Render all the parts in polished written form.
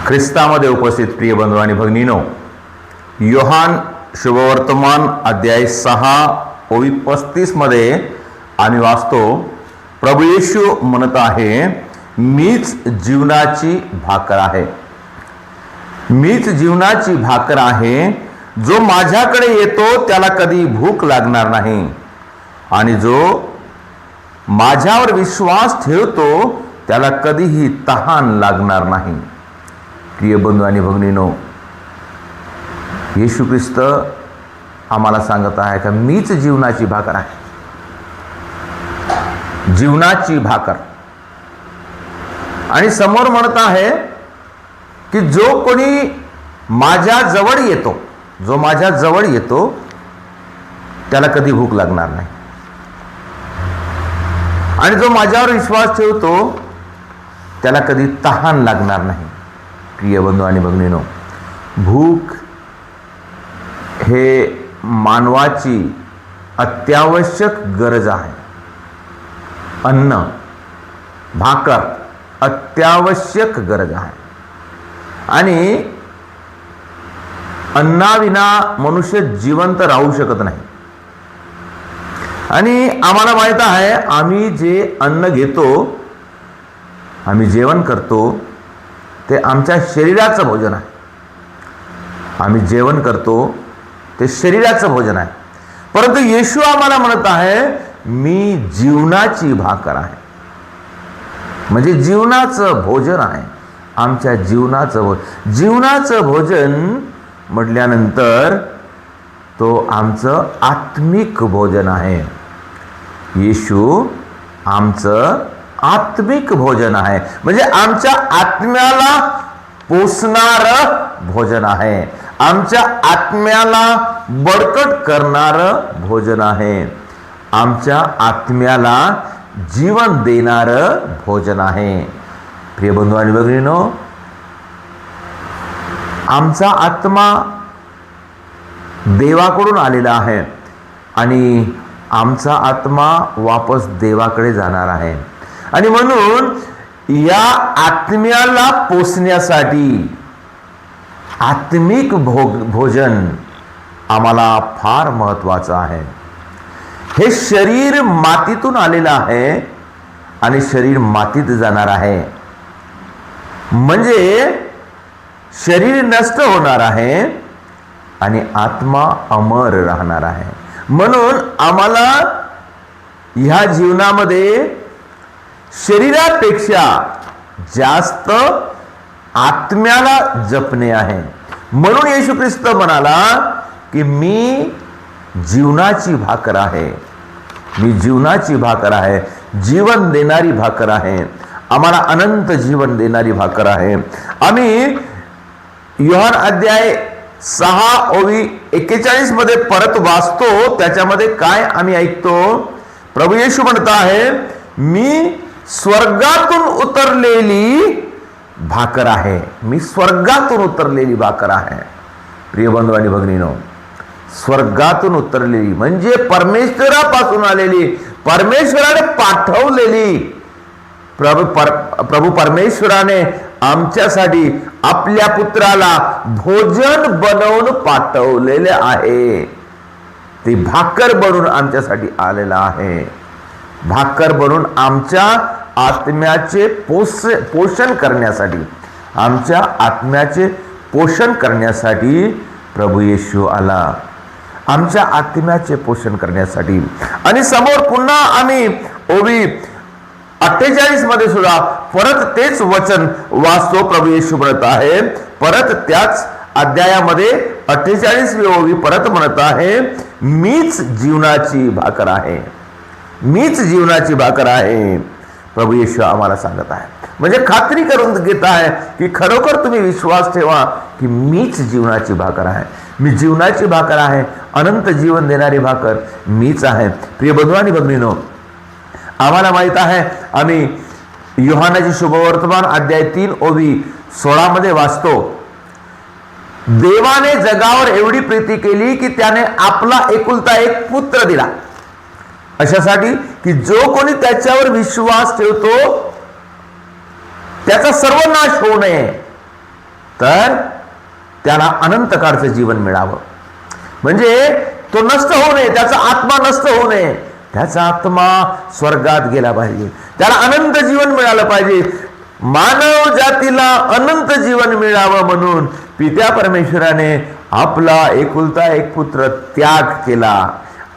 ख्रिस्तामध्ये उपस्थित प्रिय बंधू आणि भगिनीनो, योहान शुभवर्तमान अध्याय 6 ओवी 35 मध्ये आम्ही वाचतो, प्रभू येशू म्हणत आहे, मीच जीवनाची भाकर आहे. मीच जीवनाची भाकर आहे. जो माझ्याकडे येतो त्याला कधी भूक लागणार नाही आणि जो माझ्यावर विश्वास ठेवतो त्याला कधीही तहान लागणार नाही. प्रिय बंधू आणि भगिनीनो, येशू ख्रिस्त आम्हाला सांगत आहे का मीच जीवनाची भाकर आहे. जीवनाची भाकर. आणि समोर म्हणत आहे की जो कोणी माझ्या जवळ येतो, जो माझ्या जवळ येतो त्याला कधी भूक लागणार नाही आणि जो माझ्यावर विश्वास ठेवतो त्याला कधी तहान लागणार नाही. प्रिय बंधू आणि भगिनीनो, भूक हे मानवाची अत्यावश्यक गरज आहे. अन्न, भाकर अत्यावश्यक गरज आहे आणि अन्नाविना मनुष्य जिवंत राहू शकत नाही. आणि आम्हाला माहित आहे, आम्ही जे अन्न घेतो, आम्ही जेवण करतो ते आमच्या शरीराचं भोजन आहे. आम्ही जेवण करतो ते शरीराचं भोजन आहे. परंतु येशू आम्हाला म्हणत आहे, मी जीवनाची भाकर आहे. म्हणजे जीवनाचं भोजन आहे. आमच्या जीवनाचं भोजन म्हटल्यानंतर तो आमचं आत्मिक भोजन आहे. येशू आमचं आत्मिक भोजन आहे. म्हणजे आमच्या आत्म्याला पोषणारं भोजन आहे. आमच्या आत्म्याला बळकट करणारं भोजन आहे. आमच्या आत्म्याला जीवन देणारं भोजन आहे. प्रिय बंधू आणि भगिनीनो, आमचा आत्मा देवाकडून आलेला आहे आणि आमचा आत्मा वापस देवाकडे जाणार आहे. आणि म्हणून या आत्म्याला पोसण्यासाठी आत्मिक भोजन आम्हाला फार महत्त्वाचं आहे. हे शरीर मातीतून आलेलं आहे आणि शरीर मातीत जाणार आहे. म्हणजे शरीर नष्ट होणार आहे आणि आत्मा अमर राहणार आहे. म्हणून आम्हाला ह्या जीवनामध्ये शरीरापेक्षा जास्त आत्म्याला जपणे आहे. म्हणून येशू ख्रिस्त म्हणाला की मी जीवनाची भाकर आहे. मी जीवनाची भाकर आहे. जीवन देणारी भाकर आहे. आम्हाला अनंत जीवन देणारी भाकर आहे. आम्ही योहान अध्याय 6 ओवी 41 मध्ये परत वाचतो. त्याच्यामध्ये काय आम्ही ऐकतो, प्रभू येशू म्हणत आहे, मी स्वर्गातून उतरलेली भाकर आहे. मी स्वर्गातून उतरलेली भाकर आहे. प्रिय बंधू आणि भगिनीनो, स्वर्गातून उतरलेली म्हणजे परमेश्वरापासून आलेली, परमेश्वराने पाठवलेली. प्रभू परमेश्वराने आमच्यासाठी आपल्या पुत्राला भोजन बनवून पाठवलेले आहे. ते भाकर बनून आमच्यासाठी आलेला आहे. भाकर बनून आमच्या आत्म्याचे पोषण करण्यासाठी, आमच्या आत्म्याचे पोषण करण्यासाठी प्रभू येशू आला. आमच्या आत्म्याचे पोषण करण्यासाठी. आणि समोर पुन्हा आम्ही ओवी 48 मध्ये सुद्धा परत तेच वचन वाचतो. प्रभू येशू म्हणत आहे, परत त्याच अध्यायामध्ये 48वी ओवी परत म्हणत आहे, मीच जीवनाची भाकर आहे. मीच जीवनाची भाकर आहे. प्रभू येशू आम्हाला सांगत आहे. म्हणजे खात्री करून घेत आहे की खरोखर तुम्ही विश्वास ठेवा की मीच जीवनाची भाकर आहे. मी जीवनाची भाकर आहे. अनंत जीवन देणारी भाकर मीच आहे. प्रिय बंधू आणि भगिनीनो, आम्हाला माहित आहे, आम्ही योहानाची शुभवर्तमान अध्याय 3 ओवी 16 मध्ये वाचतो, देवाने जगावर एवढी प्रीती केली की त्याने आपला एकुलता एक पुत्र दिला, अशासाठी की जो कोणी त्याच्यावर विश्वास ठेवतो त्याचा सर्वनाश होऊ नये तर त्याला अनंत काळचं जीवन मिळावं. म्हणजे तो नष्ट होऊ नये, त्याचा आत्मा नष्ट होऊ नये, त्याचा आत्मा स्वर्गात गेला पाहिजे, त्याला अनंत जीवन मिळालं पाहिजे. मानव जातीला अनंत जीवन मिळावं म्हणून पित्या परमेश्वराने आपला एकुलता एक पुत्र त्याग केला,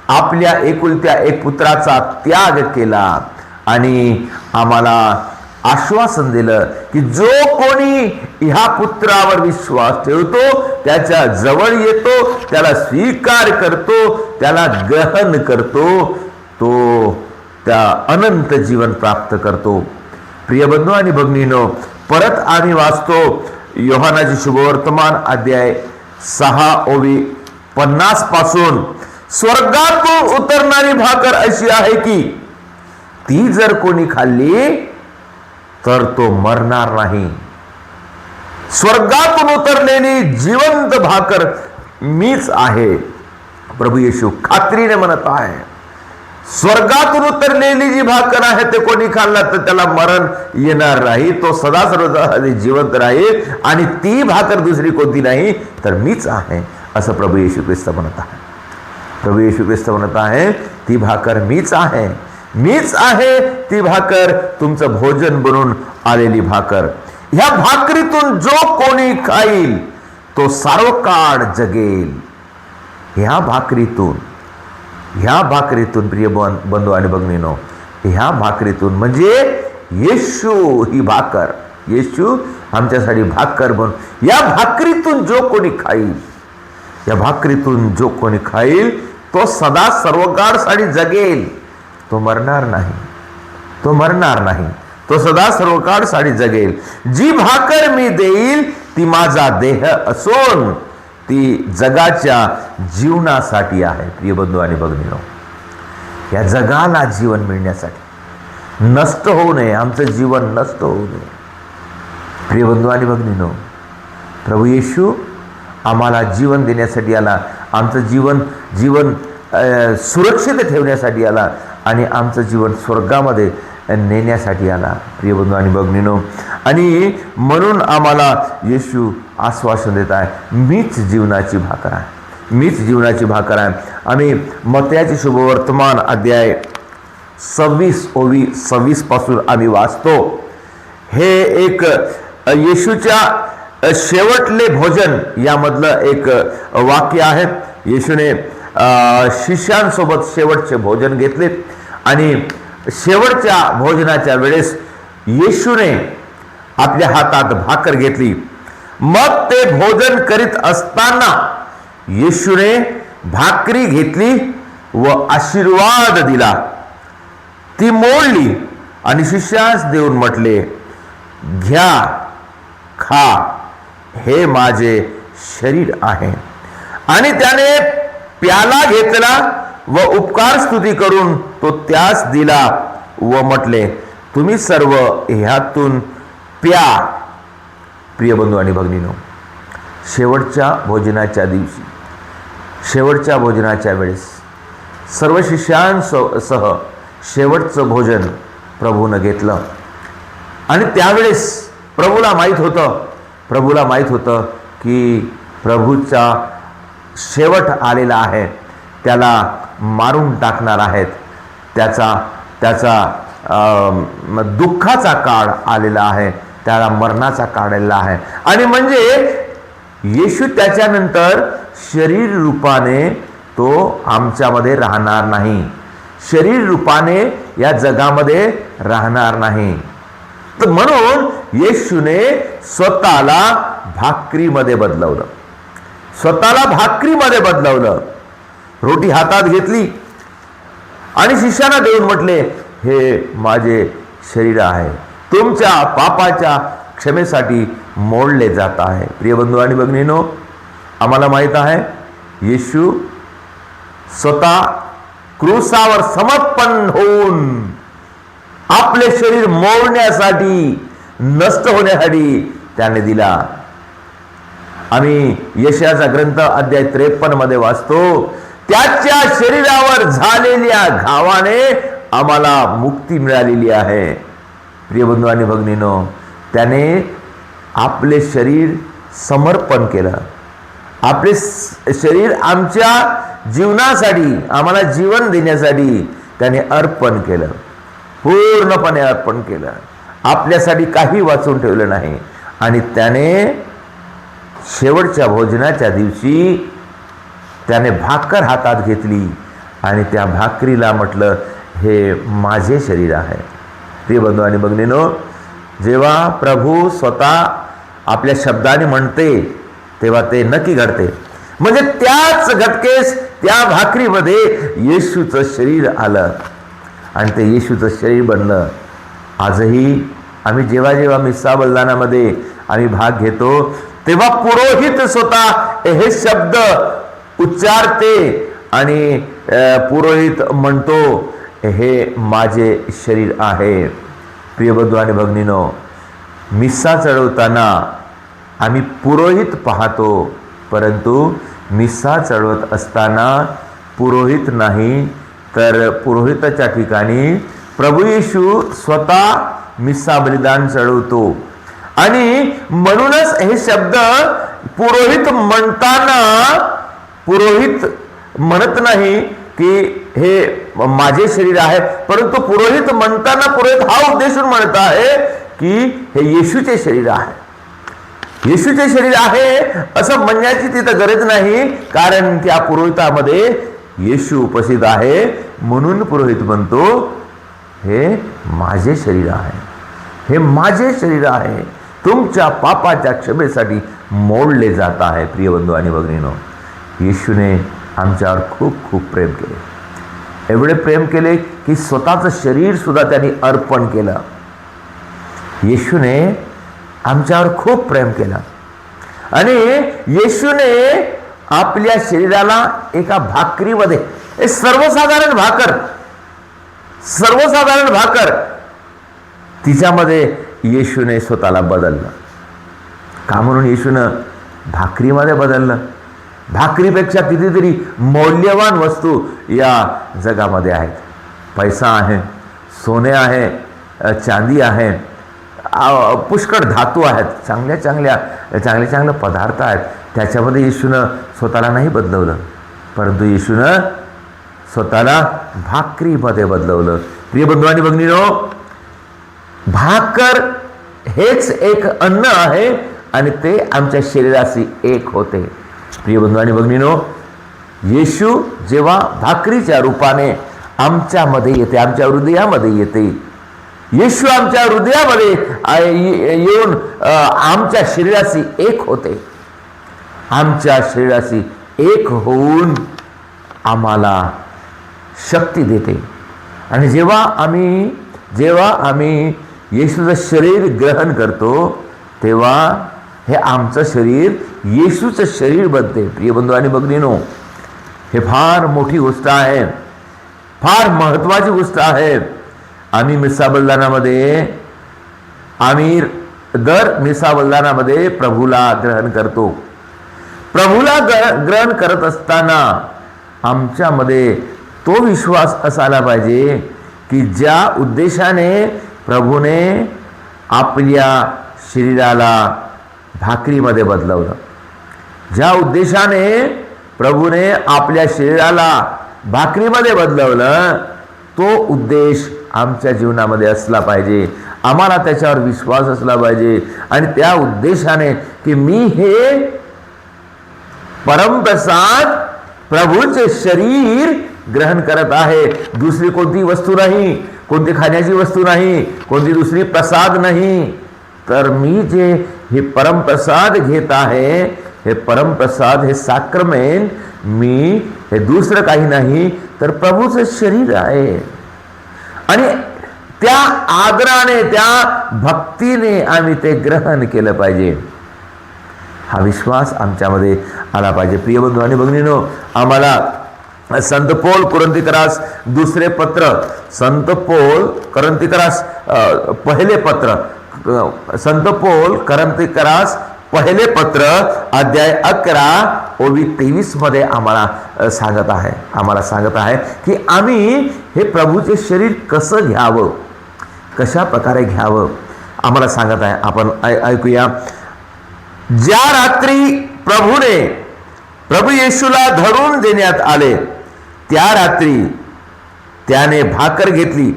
आपल्या एकुलत्या एक पुत्राचा त्याग केला आणि आम्हाला आश्वासन दिलं की जो कोणी ह्या पुत्रावर विश्वास ठेवतो, त्याच्या जवळ येतो, त्याला स्वीकार करतो, त्याला ग्रहण करतो, तो त्या अनंत जीवन प्राप्त करतो. प्रिय बंधू आणि भगिनीनो, परत आम्ही वाचतो योहानाचे शुभवर्तमान अध्याय 6 ओवी 50 पासून, स्वर्गातून उतरणारी भाकर अशी आहे की ती जर कोणी खाल्ली तर तो मरणार नाही. स्वर्गातून उतरलेली जिवंत भाकर मीच आहे. प्रभू येशू खात्रीने म्हणत आहे, स्वर्गातून उतरलेली जी भाकर आहे ते कोणी खाल्ला तर त्याला मरण येणार नाही, तो सदा सर्व जिवंत राहील आणि ती भाकर दुसरी कोणती नाही तर मीच आहे, असं प्रभू येशू ख्रिस्त म्हणत आहे. प्रभू येशू ख्रिस्त म्हणत आहे, ती भाकर मीच आहे, मीच आहे ती भाकर, तुमचं भोजन बनून आलेली भाकर. ह्या भाकरीतून जो कोणी खाईल तो सार्वकाळ जगेल. ह्या भाकरीतून प्रिय बंधू आणि भगिनीनो, ह्या भाकरीतून म्हणजे येशू ही भाकर, येशू आमच्यासाठी भाकर बनून, या भाकरीतून जो कोणी खाईल, या भाकरीतून जो कोणी खाईल तो सदा सर्वकाळसाठी जगेल, तो मरणार नाही, तो मरणार नाही, तो सदा सर्वकाळसाठी जगेल. जी भाकर मी देईल ती माझा देह असून ती जगाच्या जीवनासाठी आहे. प्रिय बंधू आणि भगिनीनो, या जगाला जीवन मिळण्यासाठी, नष्ट होऊ नये, आमचं जीवन नष्ट होऊ नये. प्रिय बंधू आणि भगिनीनो, प्रभू येशू आम्हाला जीवन देण्यासाठी आला, आमचं जीवन सुरक्षित ठेवण्यासाठी आला आणि आमचं जीवन स्वर्गामध्ये नेण्यासाठी आला. प्रिय बंधू आणि भगिनीनो, आणि म्हणून आम्हाला येशू आश्वासन देत आहे, मीच जीवनाची भाकर आहे, मीच जीवनाची भाकर आहे. आम्ही मत्याचे शुभवर्तमान अध्याय 26 ओवी 26 पासून आम्ही वाचतो. हे एक येशूच्या शेवटले भोजन यामधलं एक वाक्य आहे. येशूने शिष्यांसोबत शेवटचे भोजन घेतले आणि शेवटच्या भोजनाच्या वेळेस येशूने आपल्या हातात भाकर घेतली. मग ते भोजन करीत असताना येशूने भाकरी घेतली व आशीर्वाद दिला, ती मोडली आणि शिष्यास देऊन म्हटले, घ्या, खा, हे माझे शरीर आहे. आणि त्याने प्याला घेतला व उपकार स्तुती करून तो त्यास दिला व म्हटले, तुम्ही सर्व ह्यातून प्या. प्रिय बंधू आणि भगिनीनो, शेवटच्या भोजनाच्या दिवशी, शेवटच्या भोजनाच्या वेळेस सर्व शिष्यांसह शेवटचं भोजन प्रभूनं घेतलं आणि त्यावेळेस प्रभूला माहीत होतं की प्रभूचा शेवट आलेला आहे, त्याला मारून टाकणार आहेत, त्याचा दुःखाचा काळ आलेला आहे, त्याला मरणाचा काळ आलेला आहे. आणि म्हणजे येशू त्याच्यानंतर शरीर रूपाने तो आमच्यामध्ये राहणार नाही, शरीर रूपाने या जगामध्ये राहणार नाही. तर म्हणून येशूने स्वतःला भाकरीमध्ये बदलवलं, स्वतःला भाकरीमध्ये बदलवलं. रोटी हातात घेतली आणि शिष्यांना देऊन म्हटले, हे माझे शरीर आहे, तुमच्या पापाच्या क्षमेसाठी मोडले जात आहे. प्रिय बंधू आणि भगिनीनो, आम्हाला माहीत आहे येशू स्वतः क्रूसावर समर्पण होऊन आपले शरीर मोडण्यासाठी, नष्ट होण्यासाठी त्याने दिला. आम्ही यशाचा ग्रंथ अध्याय 53 मध्ये वाचतो, त्याच्या शरीरावर झालेल्या घावाने आम्हाला मुक्ती मिळालेली आहे. प्रिय बंधू आणि भगिनीनो, त्याने आपले शरीर समर्पण केलं. आपले शरीर आमच्या जीवनासाठी, आम्हाला जीवन देण्यासाठी त्याने अर्पण केलं, पूर्णपणे अर्पण केलं. आपल्यासाठी काही वाचून ठेवलं नाही. आणि त्याने शेवटच्या भोजनाच्या दिवशी त्याने भाकर हातात घेतली आणि त्या भाकरीला म्हटलं, हे माझे शरीर आहे. प्रिय बंधू आणि भगिनींनो, जेव्हा प्रभू स्वतः आपल्या शब्दाने म्हणते तेव्हा ते नक्की घडते. म्हणजे त्याच घटकेस, त्या भाकरीमध्ये येशूचं शरीर आलं आणि ते येशूचं शरीर बनलं. आजही आम्ही जेव्हा जेव्हा मिस्सा बलिदानामध्ये आम्ही भाग घेतो तेव्हा पुरोहित स्वतः हे शब्द उच्चारते आणि पुरोहित म्हणतो, हे माझे शरीर आहे. प्रिय बंधू आणि भगिनींनो, मिस्सा चढवताना आम्ही पुरोहित पाहतो, परंतु मिस्सा चढवत असताना पुरोहित नाही, तर पुरोहिताच्या ठिकाणी प्रभू येशू स्वतः मिस्सा बलिदान चढवतो. आणि म्हणूनच हे शब्द पुरोहित म्हणताना, पुरोहित म्हणत नाही की हे माझे शरीर आहे, परंतु पुरोहित म्हणताना पुरोहित हा उद्देशून म्हणत आहे की हे येशूचे शरीर आहे. येशूचे शरीर आहे असं म्हणण्याची तिथं गरज नाही, कारण त्या पुरोहितामध्ये येशू उपस्थित आहे. म्हणून पुरोहित म्हणतो, हे माझे शरीर आहे, हे माझे शरीर आहे, तुमच्या पापाच्या क्षमेसाठी मोडले जात आहे. प्रिय बंधू आणि भगिनींनो, येशूने आमच्यावर खूप खूप प्रेम केले. एवढे प्रेम केले की स्वतःचं शरीर सुद्धा त्यांनी अर्पण केलं. येशूने आमच्यावर खूप प्रेम केलं आणि येशूने आपल्या शरीराला एका भाकरीमध्ये, सर्वसाधारण भाकर तिच्यामध्ये येशूने स्वतःला बदललं. का म्हणून येशूनं भाकरीमध्ये बदललं? भाकरीपेक्षा कितीतरी मौल्यवान वस्तू या जगामध्ये आहेत. पैसा आहे, सोने आहे, चांदी आहे, पुष्कळ धातू आहेत, चांगले पदार्थ आहेत. त्याच्यामध्ये येशूनं स्वतःला नाही बदलवलं, परंतु येशूनं स्वतःला भाकरीमध्ये बदलवलं. प्रिय बंधू आणि भगिनींनो, भाकर हेच एक अन्न आहे आणि ते आमच्या शरीराशी एक होते. प्रिय बंधू आणि भगिनींनो, येशू जेव्हा भाकरीच्या रूपाने आमच्यामध्ये येते, आमच्या हृदयामध्ये येते, येशू आमच्या हृदयामध्ये येऊन आमच्या शरीराशी एक होते. आमच्या शरीराशी एक होऊन आम्हाला शक्ती देते. आणि जेव्हा आम्ही येशूचं शरीर ग्रहण करतो तेव्हा हे आमचं शरीर येशूचं शरीर बनते. प्रिय बंधू आणि भगिनींनो, हे फार मोठी गोष्ट आहे, फार महत्त्वाची गोष्ट आहे. आम्ही मिस्सा बलिदानामध्ये, दर मिस्सा बलिदानामध्ये प्रभूला ग्रहण करतो. प्रभूला ग्रहण करत असताना आमच्यामध्ये तो विश्वास असायला पाहिजे की ज्या उद्देशाने प्रभूने आपल्या शरीराला भाकरीमध्ये बदलवलं, ज्या उद्देशाने प्रभूने आपल्या शरीराला भाकरीमध्ये बदलवलं, तो उद्देश आमच्या जीवनामध्ये असला पाहिजे. आम्हाला त्याच्यावर विश्वास असला पाहिजे. आणि त्या उद्देशाने की मी हे परमप्रसाद प्रभूचे शरीर ग्रहण करत आहे, दुसरी कोणती वस्तू नाही, कोणती खाण्याची वस्तू नाही, कोणती दुसरी प्रसाद नाही, तर मी जे हे परमप्रसाद घेत आहे, हे परमप्रसाद, हे साक्रमेंट, मी हे दुसरं काही नाही तर प्रभूचं शरीर आहे. आणि त्या आदराने, त्या भक्तीने आम्ही ते ग्रहण केलं पाहिजे. हा विश्वास आमच्यामध्ये आला पाहिजे. प्रिय बंधू आणि भगिनींनो, आम्हाला संत पौल कोरिन्थिकरास दुसरे पत्र, संत पौल कोरिन्थिकरास पहिले पत्र, संत पौल कोरिन्थिकरास पहिले पत्र अध्याय 11 ओवी 23 मध्ये आम्हाला सांगत आहे की आम्ही हे प्रभूचे शरीर कसं घ्यावं, कशा प्रकारे घ्यावं आम्हाला सांगत आहे. आपण ऐकूया. ज्या रात्री प्रभू येशूला धरून देण्यात आले त्या रात्री त्याने भाकर घेतली,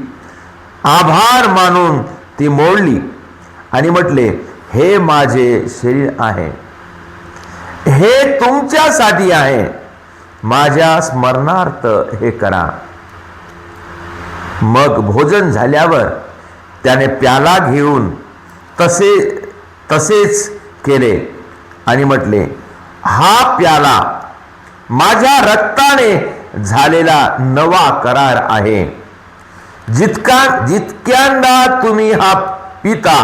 आभार मानून ती मोडली आणि म्हटले, हे माझे शरीर आहे, हे तुमच्यासाठी आहे, माझ्या स्मरणार्थ हे करा. मग भोजन झाल्यावर त्याने प्याला घेऊन तसेच केले आणि म्हटले, हा प्याला माझ्या रक्ताने झालेला नवा करार आहे. जितक्यांदा तुम्ही हा पिता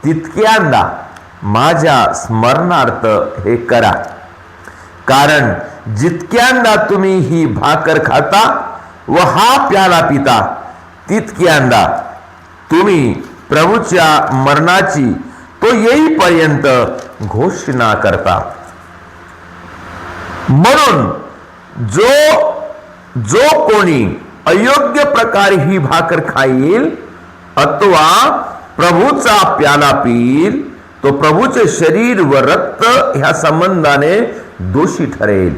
तितक्यांदा माझ्या स्मरणार्थ हे करा. कारण जितक्यांदा तुम्ही ही भाकर खाता व हा प्याला पिता तितक्यांदा तुम्ही प्रभूच्या मरणाची तो येईपर्यंत घोषणा करता. म्हणून जो कोणी अयोग्य प्रकारे ही भाकर खाईल अथवा प्रभूचा प्याला पिईल तो प्रभूचे शरीर व रक्त ह्या संबंधाने दोषी ठरेल.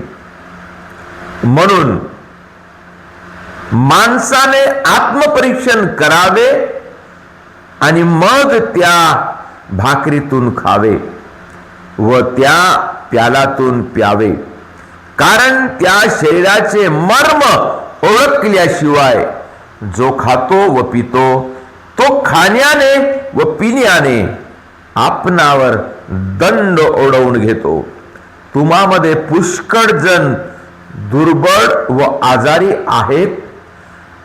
म्हणून माणसाने आत्मपरीक्षण करावे आणि मग त्या भाकरीतून खावे व त्या प्यालातून प्यावे. कारण त्या शरीराचे मर्म ओळखल्याशिवाय जो खातो व पितो तो खाण्याने व पिण्याने आपणावर दंड ओढवून घेतो. तुम्हामध्ये पुष्कळ जण दुर्बळ व आजारी आहेत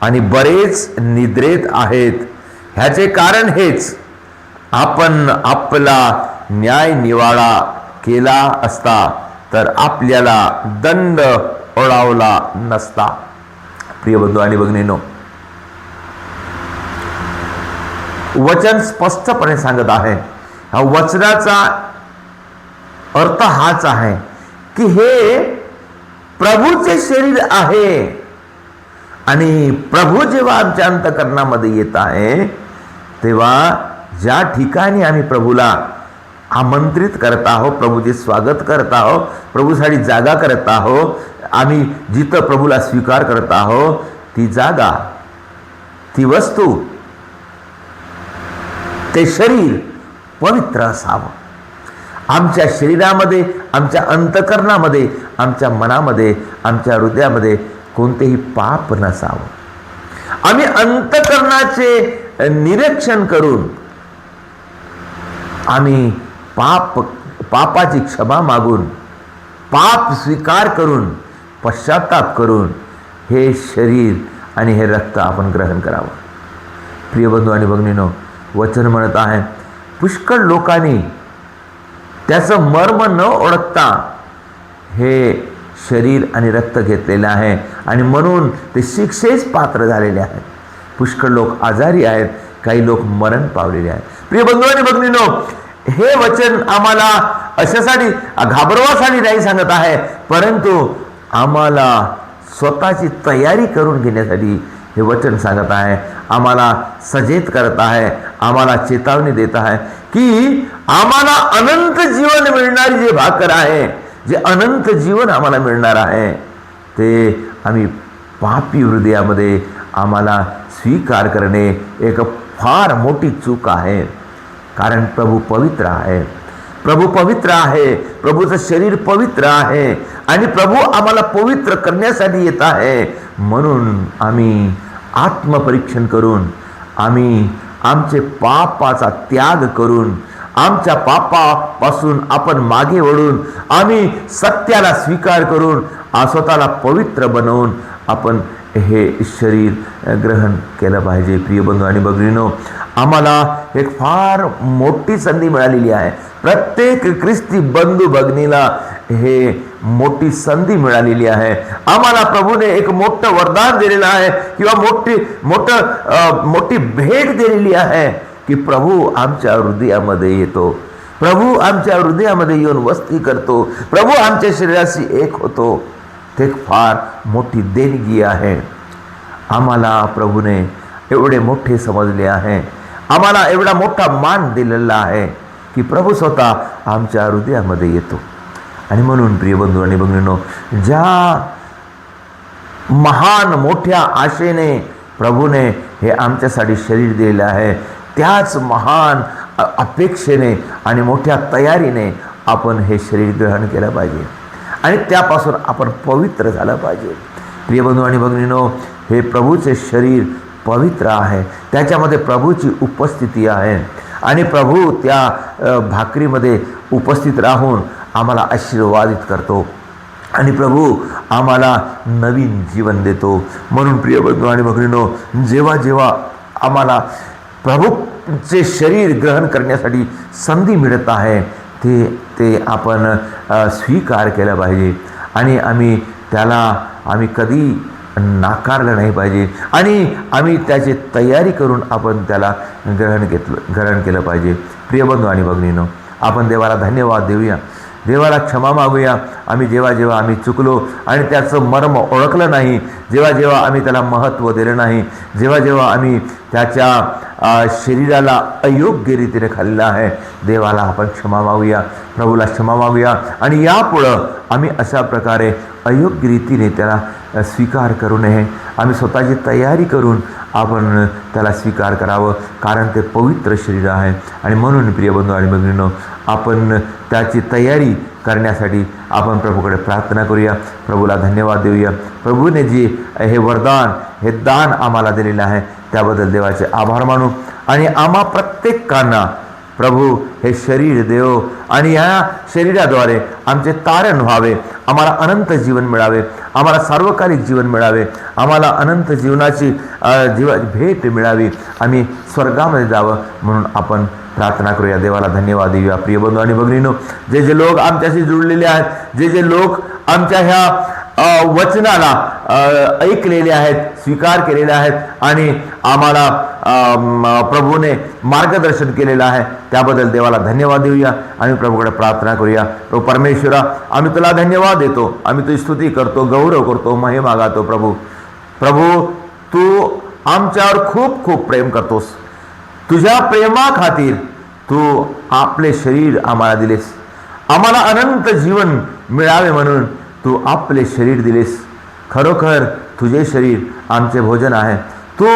आणि बरेच निद्रेत आहेत. ह्याचे कारण हेच, आपण आपला न्याय निवाडा केला असता तर आपल्याला दंड ओढावला नसता. प्रिय बंधू आणि भगिनींनो, वचन स्पष्टपणे सांगत आहे. हा वचनाचा अर्थ हाच आहे की हे प्रभूचे शरीर आहे आणि प्रभू जेव्हा आमच्या अंतःकरणामध्ये येत आहे तेव्हा ज्या ठिकाणी आम्ही प्रभूला आमंत्रित करत आहोत, प्रभूचे स्वागत करत आहोत, प्रभूसाठी जागा करत आहोत, आम्ही जिथं प्रभूला स्वीकार करत आहोत ती जागा, ती वस्तू, ते शरीर पवित्र असावं. आमच्या शरीरामध्ये, आमच्या अंतःकरणामध्ये, आमच्या मनामध्ये, आमच्या हृदयामध्ये कोणतेही पाप नसावं. आम्ही अंतःकरणाचे निरीक्षण करून आम्ही पापाची क्षमा मागून, पाप स्वीकार करून, पश्चाताप करून हे शरीर आणि हे रक्त आपण ग्रहण करावं. प्रिय बंधू आणि भगिनींनो, वचन म्हणत आहे पुष्कळ लोकांनी त्याचं मर्म न ओळखता हे शरीर आणि रक्त घेतलेलं आहे आणि म्हणून ते शिक्षेस पात्र झालेले आहेत. पुष्कळ लोक आजारी आहेत, काही लोक मरण पावलेले आहेत. प्रिय बंधू आणि भगिनींनो, हे वचन आम्हाला अशासाठी घाबरवासाठी नाही सांगत आहे, परंतु आम्हाला स्वतःची तयारी करून घेण्यासाठी हे वचन सांगत आहे. आम्हाला सचेत करत आहे, आम्हाला चेतावणी देत आहे की आम्हाला अनंत जीवन मिळणारी जे भाकर आहे, जे अनंत जीवन आम्हाला मिळणार आहे ते आम्ही पापी हृदयामध्ये आम्हाला स्वीकार करणे एक फार मोठी चूक आहे. कारण प्रभू पवित्र आहे, प्रभू पवित्र आहे, प्रभूचं शरीर पवित्र आहे आणि प्रभू आम्हाला पवित्र करण्यासाठी येत आहे. म्हणून आम्ही आत्मपरीक्षण करून, आम्ही आमचे पापाचा त्याग करून, आमच्या पापापासून आपण मागे वळून, आम्ही सत्याला स्वीकार करून, स्वतःला पवित्र बनवून आपण हे शरीर ग्रहण केलं पाहिजे. प्रिय बंधू आणि भगिनींनो, आम्हाला एक फार मोठी संधी मिळालेली आहे. प्रत्येक ख्रिस्ती बंधू भगिनीला हे मोठी संधी मिळालेली आहे. आम्हाला प्रभूने एक मोठं वरदान दिलेलं आहे किंवा मोठी भेट दिलेली आहे की प्रभू आमच्या हृदयामध्ये येतो, प्रभू आमच्या हृदयामध्ये येऊन वस्ती करतो, प्रभू आमच्या शरीराशी एक होतो. ते फार मोठी देणगी आहे. आम्हाला प्रभूने एवढे मोठे समजले आहे, आम्हाला एवढा मोठा मान दिलेला आहे की प्रभू स्वतः आमच्या हृदयामध्ये येतो. आणि म्हणून प्रिय बंधू आणि भगिनींनो, ज्या महान मोठ्या आशेने प्रभूने हे आमच्यासाठी शरीर दिलेलं आहे, त्याच महान अपेक्षेने आणि मोठ्या तयारीने आपण हे शरीर ग्रहण केलं पाहिजे आणि त्यापासून आपण पवित्र झालं पाहिजे. प्रिय बंधू आणि भगिनींनो, हे प्रभूचे शरीर पवित्र आहे, त्याच्यामध्ये प्रभूची उपस्थिती आहे आणि प्रभू त्या भाकरीमध्ये उपस्थित राहून आम्हाला आशीर्वादित करतो आणि प्रभू आम्हाला नवीन जीवन देतो. म्हणून प्रिय बंधू आणि भगिनींनो, जेव्हा जेव्हा आम्हाला प्रभूचे शरीर ग्रहण करण्यासाठी संधी मिळत आहे ते आपण स्वीकार केलं पाहिजे आणि आम्ही कधी नाकारलं नाही पाहिजे आणि आम्ही त्याची तयारी करून आपण त्याला ग्रहण केलं पाहिजे. प्रिय बंधू आणि भगिनींनो, आपण देवाला धन्यवाद देऊया, देवाला क्षमा मागूया. जेव्हा जेव्हा आम्ही चुकलो आणि त्याचं मर्म ओळखलं नाही, जेव्हा जेव्हा आम्ही त्याला महत्त्व दिलं नाही, जेव्हा जेव्हा आम्ही त्याच्या शरीराला अयोग्य रीतीने खाल्लं आहे, देवाला आपण क्षमा मागूया, प्रभूला क्षमा मागूया आणि यापुढं आम्ही अशा प्रकारे अयोग्य रीतीने त्याला स्वीकार करू नये. आम्ही स्वतःची तयारी करून आपण त्याला स्वीकार करावं, कारण ते पवित्र शरीर आहे. आणि म्हणून प्रिय बंधू आणि भगिनींनो, आपण त्याची तयारी करण्यासाठी आपण प्रभूकडे प्रार्थना करूया, प्रभूला धन्यवाद देऊया. प्रभूने जे हे वरदान, हे दान आम्हाला दिलेलं आहे, त्याबद्दल देवाचे आभार मानू आणि आम्हा प्रत्येकांना प्रभू हे शरीर देव आणि या शरीराद्वारे आमचे तारण व्हावे, आम्हाला अनंत जीवन मिळावे, आम्हाला सार्वकालिक जीवन मिळावे, आम्हाला अनंत जीवनाची भेट मिळावी, आम्ही स्वर्गामध्ये जावं म्हणून आपण प्रार्थना करूया. देवाला धन्यवाद देऊया. प्रिय बंधू आणि भगिनींनो, जे जे लोक आमच्याशी जुळलेले आहेत, जे जे लोक आमच्या ह्या वचनाला ऐकलेले आहेत, स्वीकार केलेले आहेत आणि आम्हाला प्रभूने मार्गदर्शन केलेलं आहे, त्याबद्दल देवाला धन्यवाद देऊया आणि प्रभूकडे प्रार्थना करूया. प्रभू परमेश्वरा, आम्ही तुला धन्यवाद देतो, आम्ही तुझी स्तुती करतो, गौरव करतो, महिमा गातो. प्रभू तू आमच्यावर खूप खूप प्रेम करतोस. तुझ्या प्रेमाखातीर तू आपले शरीर आम्हाला दिलेस, आम्हाला अनंत जीवन मिळावे म्हणून तू आपले शरीर दिलेस. खरोखर तुझे शरीर आमचे भोजन आहे, तू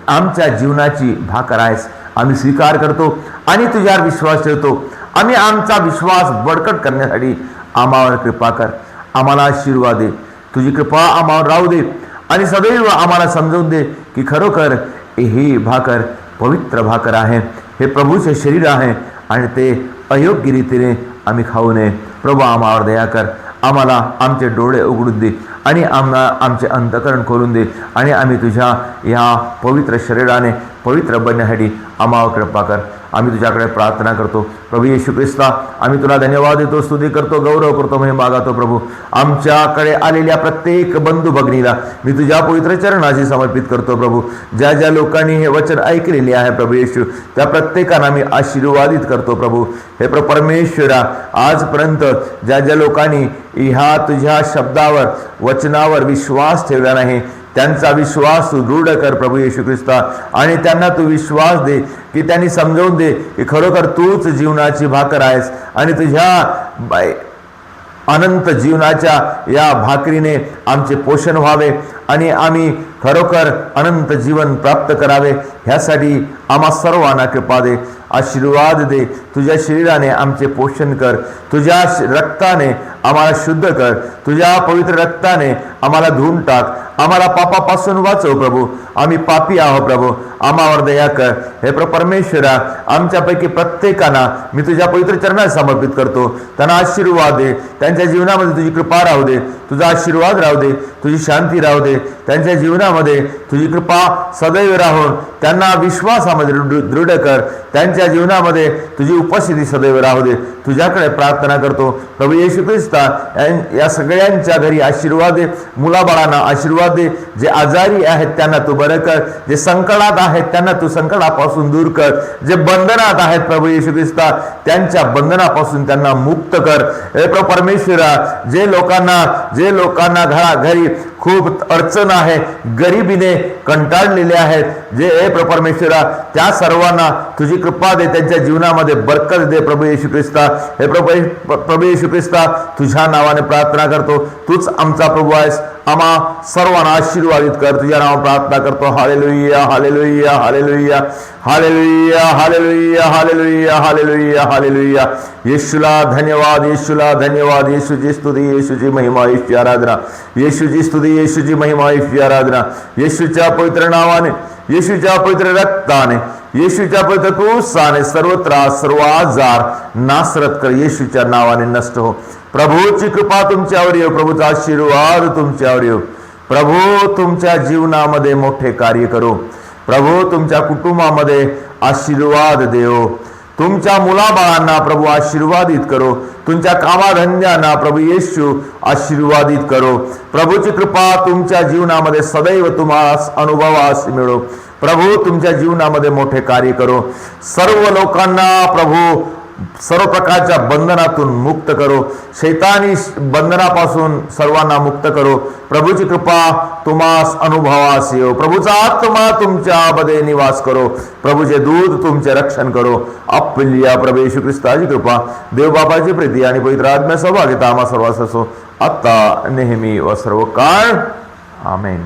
आमच्या जीवनाची भाकर आहेस. आम्ही स्वीकार करतो आणि तुझ्यावर विश्वास ठेवतो. आम्ही आमचा विश्वास बळकट करण्यासाठी आम्हावर कृपा कर, आम्हाला आशीर्वाद दे, तुझी कृपा आम्हावर राहू दे आणि सदैव आम्हाला समजून दे की खरोखर ही भाकर पवित्र भाकर आहे, हे प्रभूचे शरीर आहे आणि ते अयोग्य रीतीने आम्ही खाऊ नये. प्रभू आम्हावर दया कर, आम्हाला आमचे डोळे उघडून दे आणि आमचे अंतःकरण खोलून दे आणि आम्ही तुझ्या या पवित्र शरीराने पवित्र बनण्यासाठी आम्हावर कृपा कर. आम्ही तुझ्याकडे प्रार्थना करतो. प्रभू येशू ख्रिस्ता, आम्ही तुला धन्यवाद देतो, स्तुती करतो, गौरव करतो, महिमा गातो. प्रभू आमच्याकडे आलेल्या प्रत्येक बंधू भगिनीला मी तुझ्या पवित्र चरणाशी समर्पित करतो. प्रभू ज्या ज्या लोकांनी हे वचन ऐकलेले आहे प्रभू येशू, त्या प्रत्येकांना मी आशीर्वादित करतो. प्रभू हे परमेश्वरा, आजपर्यंत ज्या ज्या लोकांनी ह्या तुझ्या शब्दावर वचनावर विश्वास ठेवला नाही, त्यांचा विश्वास तू दृढ कर प्रभू येशू ख्रिस्ता आणि त्यांना तू विश्वास दे की त्यांनी समजावून दे की खरोखर तूच जीवनाची भाकर आहेस आणि तुझ्या अनंत जीवनाच्या या भाकरीने आमचे पोषण व्हावे आणि आम्ही खरोखर अनंत जीवन प्राप्त करावे. ह्यासाठी आम्हा सर्वांना कृपा दे, आशीर्वाद दे. तुझ्या शरीराने आमचे पोषण कर, तुझ्या रक्ताने आम्हाला शुद्ध कर, तुझ्या पवित्र रक्ताने आम्हाला धुवून टाक, आम्हाला पापापासून वाचव. प्रभू आम्ही पापी आहोत, प्रभू आम्हावर दया कर. हे परमेश्वरा, आमच्यापैकी प्रत्येकांना मी तुझ्या पवित्र चरणात समर्पित करतो. त्यांना आशीर्वाद दे, त्यांच्या जीवनामध्ये तुझी कृपा राहू दे, तुझा आशीर्वाद राहू दे, तुझी शांती राहू दे. त्यांच्या जीवनामध्ये तुझी कृपा सदैव राहून त्यांना विश्वासामध्ये दृढ कर. त्यांच्या जीवनामध्ये तुझी उपस्थिती सदैव राहू दे. तुझ्याकडे प्रार्थना करतो प्रभू येशू ख्रिस्त ख्रिस्ता या सगळ्यांच्या घरी आशीर्वाद दे, मुलाबाळांना आशीर्वाद दे. जे आजारी आहेत त्यांना तू बरं कर, जे संकटात आहेत त्यांना तू संकटापासून दूर कर, जे बंधनात आहेत प्रभू येशू ख्रिस्ता त्यांच्या बंधनापासून त्यांना मुक्त कर. हे प्रभू परमेश्वरा, जे लोकांना घरी खूप अडचण आहे, गरिबीने कंटाळलेले आहेत, जे हे प्रभू परमेश्वरा त्या सर्वांना तुझी कृपा दे, त्यांच्या जीवनामध्ये बरकत दे प्रभू येशू ख्रिस्ता. हे प्रभू येशू ख्रिस्ता, तुझ्या नावाने प्रार्थना करतो. तूच आमचा प्रभू आहेस, आम्हा सर्वांना आशीर्वादित कर. तुझ्या नावाने प्रार्थना करतो. Hallelujah, hallelujah, hallelujah, hallelujah, hallelujah, hallelujah, hallelujah, hallelujah. येशूला धन्यवाद, येशूला धन्यवाद. येशूची स्तुती, येशूची महिमा, येशूची आराधना. येशूची स्तुती, येशूची महिमा, येशूची आराधना. येशूच्या पवित्र नावाने, येशूच्या पवित्र रक्ताने, येशूच्या पवित्र क्रूसाने सर्व त्रास, सर्व आजार नासरत कर. येशूच्या नावाने नष्ट हो. प्रभूची कृपा तुमच्यावर येऊ, प्रभूचा आशीर्वाद तुमच्यावर येऊ. प्रभू तुमच्या जीवनामध्ये मोठे कार्य करो. प्रभू तुमच्या कुटुंबामध्ये आशीर्वाद देव. तुमच्या मुलाबाळांना प्रभू आशीर्वादित करो. तुमच्या कामाधंद्यांना प्रभू येशू आशीर्वादित करो. प्रभूची कृपा तुमच्या जीवनामध्ये सदैव तुम्हाला अनुभवास मिळो. प्रभू तुमच्या जीवनामध्ये मोठे कार्य करो. सर्व लोकांना प्रभू सर्व प्रकारच्या बंधनातून मुक्त करो. शैतानी बंधनापासून सर्वांना मुक्त करो. प्रभूची कृपा तुम्हास अनुभवास येऊ. प्रभूचा आत्मा तुमच्यामध्ये निवास करो. प्रभूचे दूध तुमचे रक्षण करो. आपल्या प्रभू येशू ख्रिस्ताची कृपा, देव बापाची प्रीती आणि पवित्र आत्म्या सौभाग्यता आम्हा सर्वांस असो, आता नेहमी व सर्व काळ. आमेन.